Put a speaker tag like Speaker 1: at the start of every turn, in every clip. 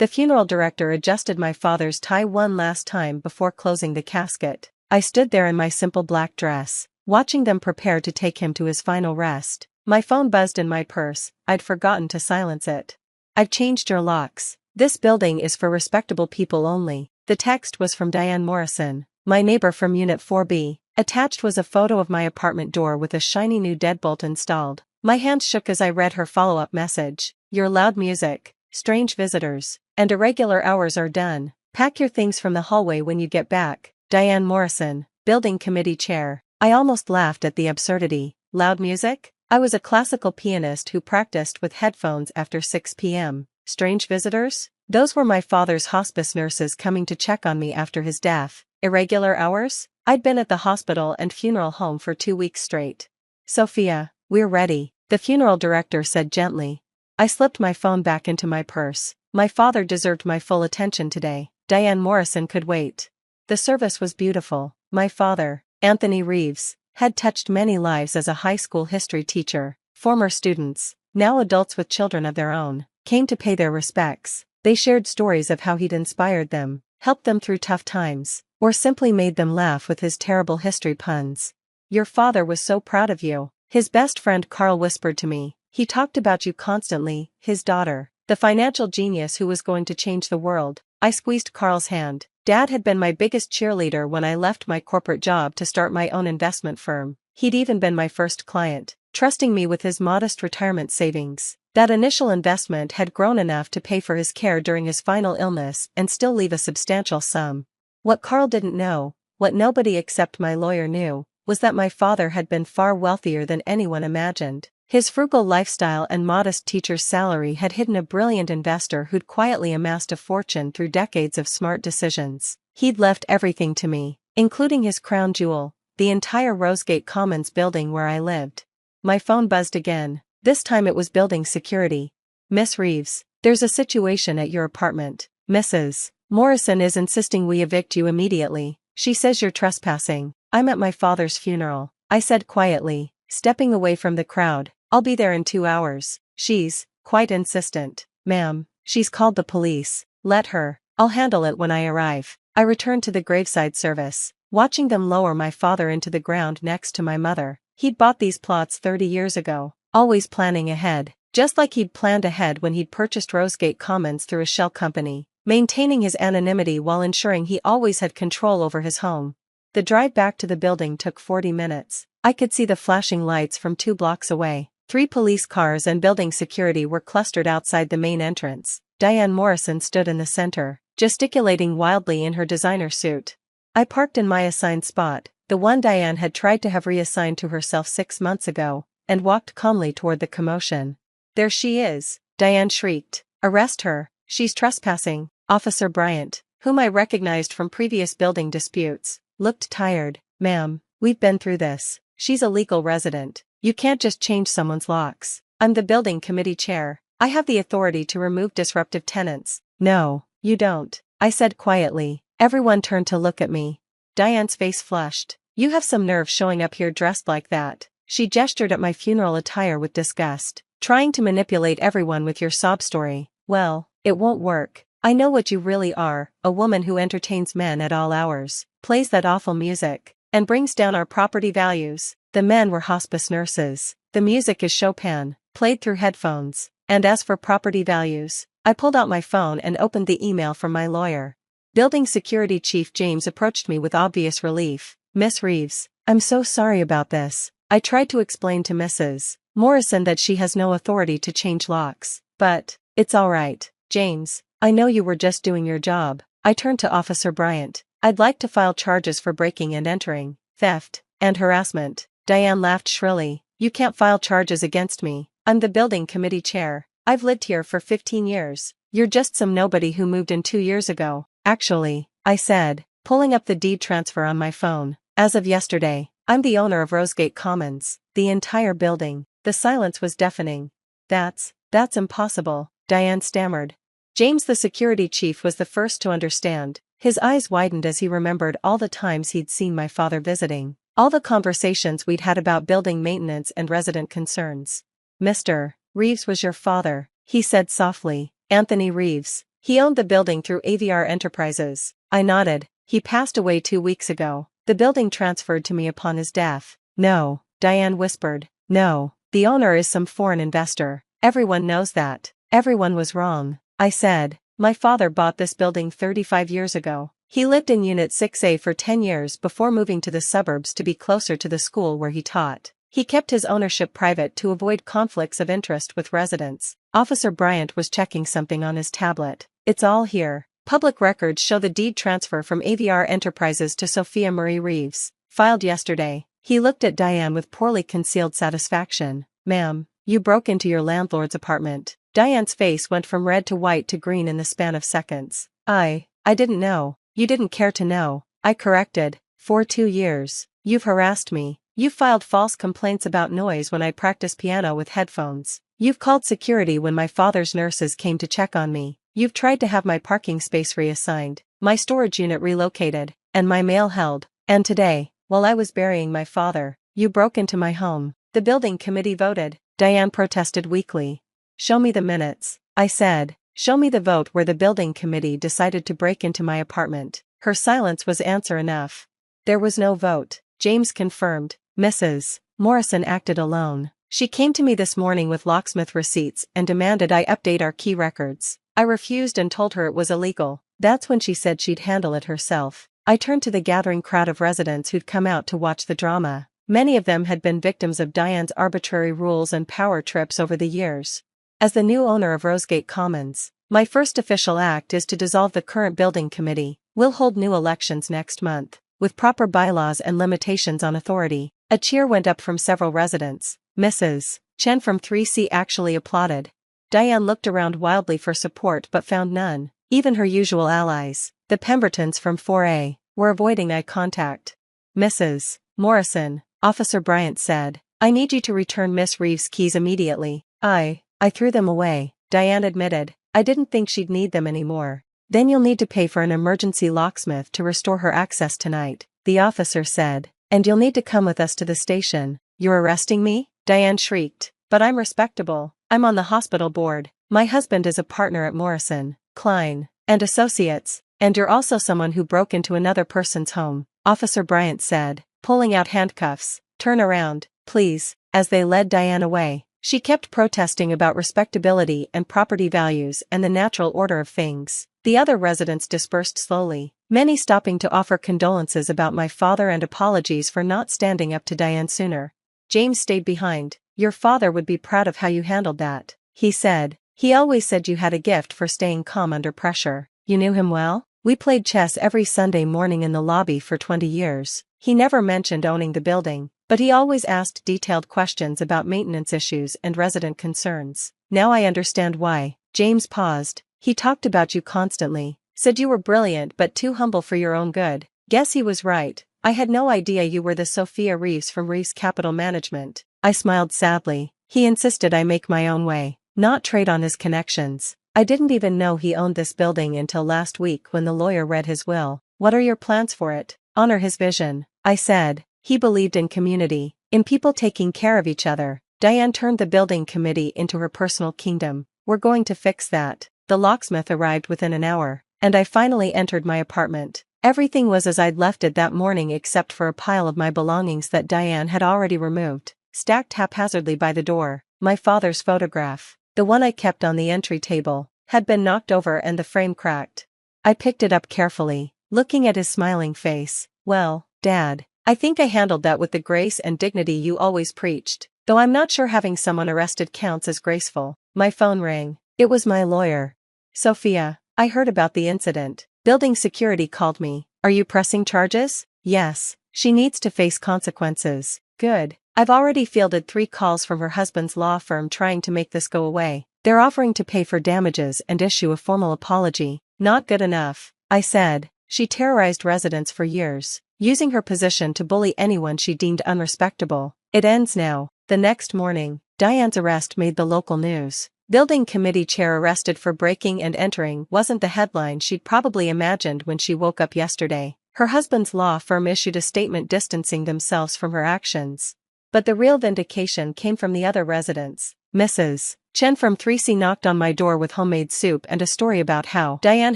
Speaker 1: The funeral director adjusted my father's tie one last time before closing the casket. I stood there in my simple black dress, watching them prepare to take him to his final rest. My phone buzzed in my purse. I'd forgotten to silence it. "I've changed your locks. This building is for respectable people only." The text was from Diane Morrison, my neighbor from Unit 4B. Attached was a photo of my apartment door with a shiny new deadbolt installed. My hands shook as I read her follow-up message. "Your loud music, strange visitors, and irregular hours are done. Pack your things from the hallway when you get back. Diane Morrison, Building Committee Chair." I almost laughed at the absurdity. Loud music? I was a classical pianist who practiced with headphones after 6 p.m. Strange visitors? Those were my father's hospice nurses coming to check on me after his death. Irregular hours? I'd been at the hospital and funeral home for 2 weeks straight. "Sophia, we're ready," the funeral director said gently. I slipped my phone back into my purse. My father deserved my full attention today. Diane Morrison could wait. The service was beautiful. My father, Anthony Reeves, had touched many lives as a high school history teacher. Former students, now adults with children of their own, came to pay their respects. They shared stories of how he'd inspired them, helped them through tough times, or simply made them laugh with his terrible history puns. "Your father was so proud of you," his best friend Carl whispered to me. "He talked about you constantly." His daughter, the financial genius who was going to change the world. I squeezed Carl's hand. Dad had been my biggest cheerleader when I left my corporate job to start my own investment firm. He'd even been my first client, trusting me with his modest retirement savings. That initial investment had grown enough to pay for his care during his final illness and still leave a substantial sum. What Carl didn't know, what nobody except my lawyer knew, was that my father had been far wealthier than anyone imagined. His frugal lifestyle and modest teacher's salary had hidden a brilliant investor who'd quietly amassed a fortune through decades of smart decisions. He'd left everything to me, including his crown jewel, the entire Rosegate Commons building where I lived. My phone buzzed again. This time it was building security. "Miss Reeves, there's a situation at your apartment. Mrs. Morrison is insisting we evict you immediately. She says you're trespassing." "I'm at my father's funeral," I said quietly, stepping away from the crowd. "I'll be there in 2 hours. She's quite insistent." "Ma'am, she's called the police." "Let her. I'll handle it when I arrive." I returned to the graveside service, watching them lower my father into the ground next to my mother. He'd bought these plots 30 years ago, always planning ahead, just like he'd planned ahead when he'd purchased Rosegate Commons through a shell company, maintaining his anonymity while ensuring he always had control over his home. The drive back to the building took 40 minutes. I could see the flashing lights from 2 blocks away. 3 police cars and building security were clustered outside the main entrance. Diane Morrison stood in the center, gesticulating wildly in her designer suit. I parked in my assigned spot, the one Diane had tried to have reassigned to herself 6 months ago, and walked calmly toward the commotion. "There she is!" Diane shrieked. "Arrest her, she's trespassing." Officer Bryant, whom I recognized from previous building disputes, looked tired. "Ma'am, we've been through this. She's a legal resident. You can't just change someone's locks. I'm the building committee chair. I have the authority to remove disruptive tenants." "No, you don't," I said quietly. Everyone turned to look at me. Diane's face flushed. "You have some nerve showing up here dressed like that." She gestured at my funeral attire with disgust. "Trying to manipulate everyone with your sob story. Well, it won't work. I know what you really are, a woman who entertains men at all hours, plays that awful music, and brings down our property values." The men were hospice nurses. "The music is Chopin, played through headphones. And as for property values," I pulled out my phone and opened the email from my lawyer. Building Security Chief James approached me with obvious relief. "Miss Reeves, I'm so sorry about this. I tried to explain to Mrs. Morrison that she has no authority to change locks. But it's all right, James. I know you were just doing your job." I turned to Officer Bryant. "I'd like to file charges for breaking and entering, theft, and harassment." Diane laughed shrilly. "You can't file charges against me. I'm the building committee chair. I've lived here for 15 years. You're just some nobody who moved in 2 years ago." "Actually," I said, pulling up the deed transfer on my phone, "as of yesterday, I'm the owner of Rosegate Commons, the entire building." The silence was deafening. That's impossible," Diane stammered. James, the security chief, was the first to understand. His eyes widened as he remembered all the times he'd seen my father visiting. All the conversations we'd had about building maintenance and resident concerns. "Mr. Reeves was your father," he said softly. "Anthony Reeves. He owned the building through AVR Enterprises. I nodded. He passed away 2 weeks ago. The building transferred to me upon his death. No, Diane whispered. No, the owner is some foreign investor. Everyone knows that. Everyone was wrong. I said, my father bought this building 35 years ago. He lived in Unit 6A for 10 years before moving to the suburbs to be closer to the school where he taught. He kept his ownership private to avoid conflicts of interest with residents. Officer Bryant was checking something on his tablet. It's all here. Public records show the deed transfer from AVR Enterprises to Sophia Marie Reeves, filed yesterday. He looked at Diane with poorly concealed satisfaction. Ma'am, you broke into your landlord's apartment. Diane's face went from red to white to green in the span of seconds. I didn't know. You didn't care to know. I corrected. For 2 years. You've harassed me. You've filed false complaints about noise when I practice piano with headphones. You've called security when my father's nurses came to check on me. You've tried to have my parking space reassigned, my storage unit relocated, and my mail held. And today, while I was burying my father, you broke into my home. The building committee voted. Diane protested weakly. Show me the minutes. I said. Show me the vote where the building committee decided to break into my apartment. Her silence was answer enough. There was no vote. James confirmed. Mrs. Morrison acted alone. She came to me this morning with locksmith receipts and demanded I update our key records. I refused and told her it was illegal. That's when she said she'd handle it herself. I turned to the gathering crowd of residents who'd come out to watch the drama. Many of them had been victims of Diane's arbitrary rules and power trips over the years. As the new owner of Rosegate Commons, my first official act is to dissolve the current building committee. We'll hold new elections next month, with proper bylaws and limitations on authority. A cheer went up from several residents. Mrs. Chen from 3C actually applauded. Diane looked around wildly for support but found none. Even her usual allies, the Pembertons from 4A, were avoiding eye contact. Mrs. Morrison, Officer Bryant said, I need you to return Miss Reeves' keys immediately. I threw them away, Diane admitted. I didn't think she'd need them anymore. Then you'll need to pay for an emergency locksmith to restore her access tonight, the officer said. And you'll need to come with us to the station. You're arresting me? Diane shrieked. But I'm respectable. I'm on the hospital board. My husband is a partner at Morrison, Klein, and Associates. And you're also someone who broke into another person's home, Officer Bryant said, pulling out handcuffs. Turn around, please, as they led Diane away. She kept protesting about respectability and property values and the natural order of things. The other residents dispersed slowly, many stopping to offer condolences about my father and apologies for not standing up to Diane sooner. James stayed behind. Your father would be proud of how you handled that, he said. He always said you had a gift for staying calm under pressure. You knew him well? We played chess every Sunday morning in the lobby for 20 years. He never mentioned owning the building, but he always asked detailed questions about maintenance issues and resident concerns. Now I understand why. James paused. He talked about you constantly, said you were brilliant but too humble for your own good. Guess he was right. I had no idea you were the Sophia Reeves from Reeves Capital Management. I smiled sadly. He insisted I make my own way, not trade on his connections. I didn't even know he owned this building until last week when the lawyer read his will. What are your plans for it? Honor his vision, I said. He believed in community, in people taking care of each other. Diane turned the building committee into her personal kingdom. We're going to fix that. The locksmith arrived within an hour, and I finally entered my apartment. Everything was as I'd left it that morning except for a pile of my belongings that Diane had already removed, stacked haphazardly by the door. My father's photograph, the one I kept on the entry table, had been knocked over and the frame cracked. I picked it up carefully, looking at his smiling face. Well, Dad, I think I handled that with the grace and dignity you always preached, though I'm not sure having someone arrested counts as graceful. My phone rang. It was my lawyer. Sophia, I heard about the incident. Building security called me. Are you pressing charges? Yes. She needs to face consequences. Good. I've already fielded 3 calls from her husband's law firm trying to make this go away. They're offering to pay for damages and issue a formal apology. Not good enough, I said. She terrorized residents for years, using her position to bully anyone she deemed unrespectable. It ends now. The next morning, Diane's arrest made the local news. Building committee chair arrested for breaking and entering wasn't the headline she'd probably imagined when she woke up yesterday. Her husband's law firm issued a statement distancing themselves from her actions. But the real vindication came from the other residents. Mrs. Chen from 3C knocked on my door with homemade soup and a story about how Diane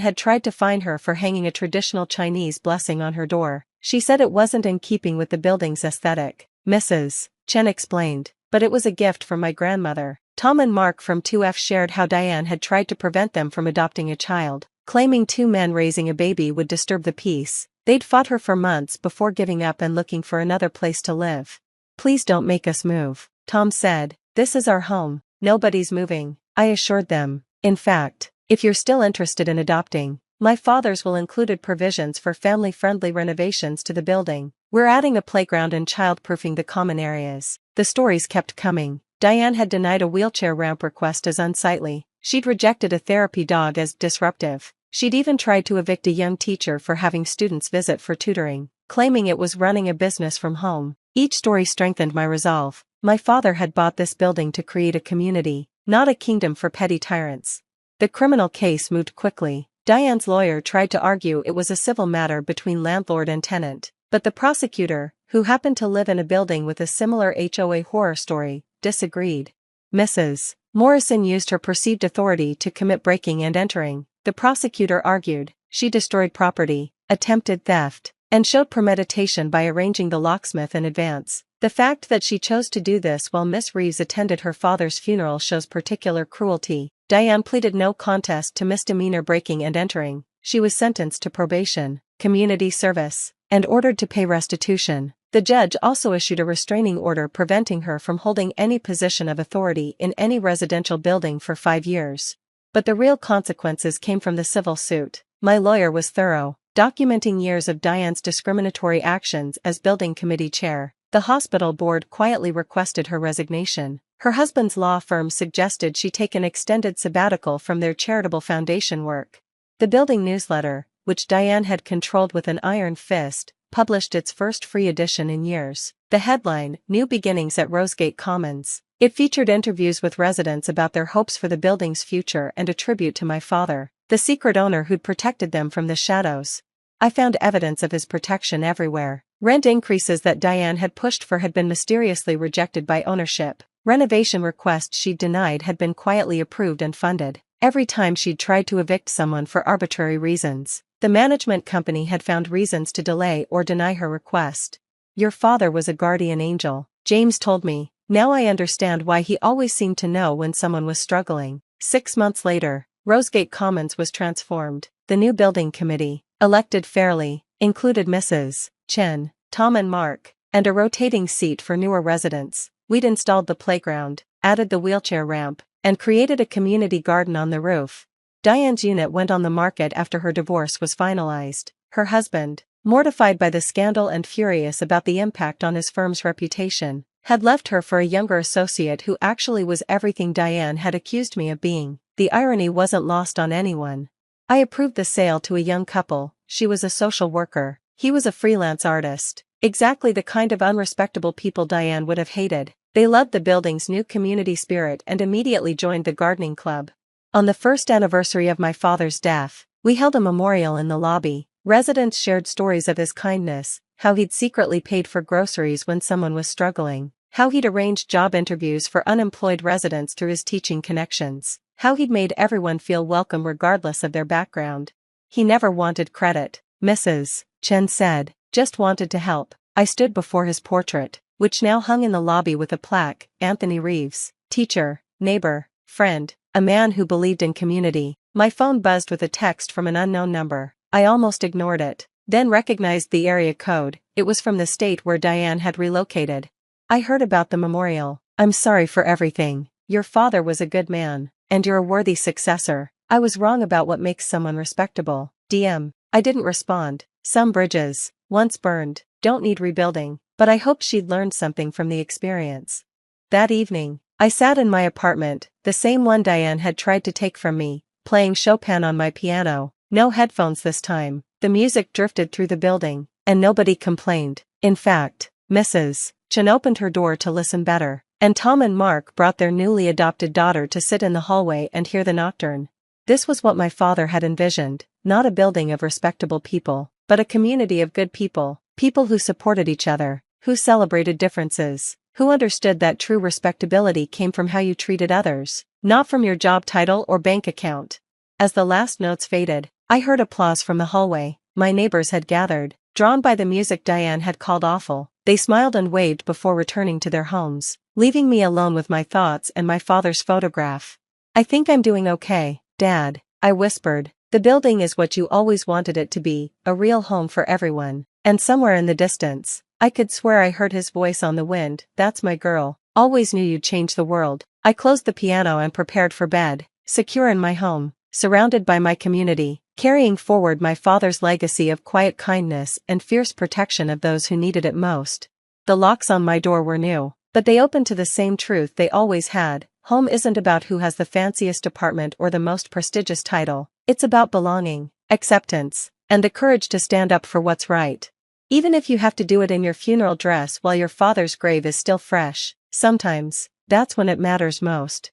Speaker 1: had tried to fine her for hanging a traditional Chinese blessing on her door. She said it wasn't in keeping with the building's aesthetic. Mrs. Chen explained, but it was a gift from my grandmother. Tom and Mark from 2F shared how Diane had tried to prevent them from adopting a child, claiming two men raising a baby would disturb the peace. They'd fought her for months before giving up and looking for another place to live. "Please don't make us move," Tom said. "This is our home. Nobody's moving," I assured them. "In fact, if you're still interested in adopting, my father's will included provisions for family-friendly renovations to the building. We're adding a playground and child-proofing the common areas." The stories kept coming. Diane had denied a wheelchair ramp request as unsightly. She'd rejected a therapy dog as disruptive. She'd even tried to evict a young teacher for having students visit for tutoring, claiming it was running a business from home. Each story strengthened my resolve. My father had bought this building to create a community, not a kingdom for petty tyrants. The criminal case moved quickly. Diane's lawyer tried to argue it was a civil matter between landlord and tenant, but the prosecutor, who happened to live in a building with a similar HOA horror story, disagreed. Mrs. Morrison used her perceived authority to commit breaking and entering. The prosecutor argued she destroyed property, attempted theft, and showed premeditation by arranging the locksmith in advance. The fact that she chose to do this while Miss Reeves attended her father's funeral shows particular cruelty. Diane pleaded no contest to misdemeanor breaking and entering. She was sentenced to probation, community service, and ordered to pay restitution. The judge also issued a restraining order preventing her from holding any position of authority in any residential building for 5 years. But the real consequences came from the civil suit. My lawyer was thorough, documenting years of Diane's discriminatory actions as building committee chair. The hospital board quietly requested her resignation. Her husband's law firm suggested she take an extended sabbatical from their charitable foundation work. The building newsletter, which Diane had controlled with an iron fist, published its first free edition in years. The headline, "New Beginnings at Rosegate Commons." It featured interviews with residents about their hopes for the building's future and a tribute to my father, the secret owner who'd protected them from the shadows. I found evidence of his protection everywhere. Rent increases that Diane had pushed for had been mysteriously rejected by ownership. Renovation requests she'd denied had been quietly approved and funded. Every time she'd tried to evict someone for arbitrary reasons, the management company had found reasons to delay or deny her request. "Your father was a guardian angel," James told me. "Now I understand why he always seemed to know when someone was struggling." 6 months later, Rosegate Commons was transformed. The new building committee, elected fairly, included Mrs. Chen, Tom and Mark, and a rotating seat for newer residents. We'd installed the playground, added the wheelchair ramp, and created a community garden on the roof. Diane's unit went on the market after her divorce was finalized. Her husband, mortified by the scandal and furious about the impact on his firm's reputation, had left her for a younger associate who actually was everything Diane had accused me of being. The irony wasn't lost on anyone. I approved the sale to a young couple. She was a social worker. He was a freelance artist. Exactly the kind of unrespectable people Diane would have hated. They loved the building's new community spirit and immediately joined the gardening club. On the first anniversary of my father's death, we held a memorial in the lobby. Residents shared stories of his kindness, how he'd secretly paid for groceries when someone was struggling, how he'd arranged job interviews for unemployed residents through his teaching connections, how he'd made everyone feel welcome regardless of their background. He never wanted credit, Mrs. Chen said, just wanted to help. I stood before his portrait, which now hung in the lobby with a plaque, Anthony Reeves, teacher, neighbor, friend, a man who believed in community. My phone buzzed with a text from an unknown number. I almost ignored it, then recognized the area code. It was from the state where Diane had relocated. "I heard about the memorial. I'm sorry for everything. Your father was a good man, and you're a worthy successor. I was wrong about what makes someone respectable. DM. I didn't respond. Some bridges, once burned, don't need rebuilding, but I hoped she'd learned something from the experience. That evening, I sat in my apartment, the same one Diane had tried to take from me, playing Chopin on my piano. No headphones this time. The music drifted through the building, and nobody complained. In fact, Mrs. Chen opened her door to listen better, and Tom and Mark brought their newly adopted daughter to sit in the hallway and hear the nocturne. This was what my father had envisioned, not a building of respectable people, but a community of good people, people who supported each other, who celebrated differences, who understood that true respectability came from how you treated others, not from your job title or bank account. As the last notes faded, I heard applause from the hallway. My neighbors had gathered, drawn by the music Diane had called awful. They smiled and waved before returning to their homes, leaving me alone with my thoughts and my father's photograph. "I think I'm doing okay, Dad," I whispered. "The building is what you always wanted it to be, a real home for everyone." And somewhere in the distance, I could swear I heard his voice on the wind, "That's my girl. Always knew you'd change the world." I closed the piano and prepared for bed, secure in my home, surrounded by my community, carrying forward my father's legacy of quiet kindness and fierce protection of those who needed it most. The locks on my door were new, but they opened to the same truth they always had. Home isn't about who has the fanciest apartment or the most prestigious title. It's about belonging, acceptance, and the courage to stand up for what's right. Even if you have to do it in your funeral dress while your father's grave is still fresh, sometimes, that's when it matters most.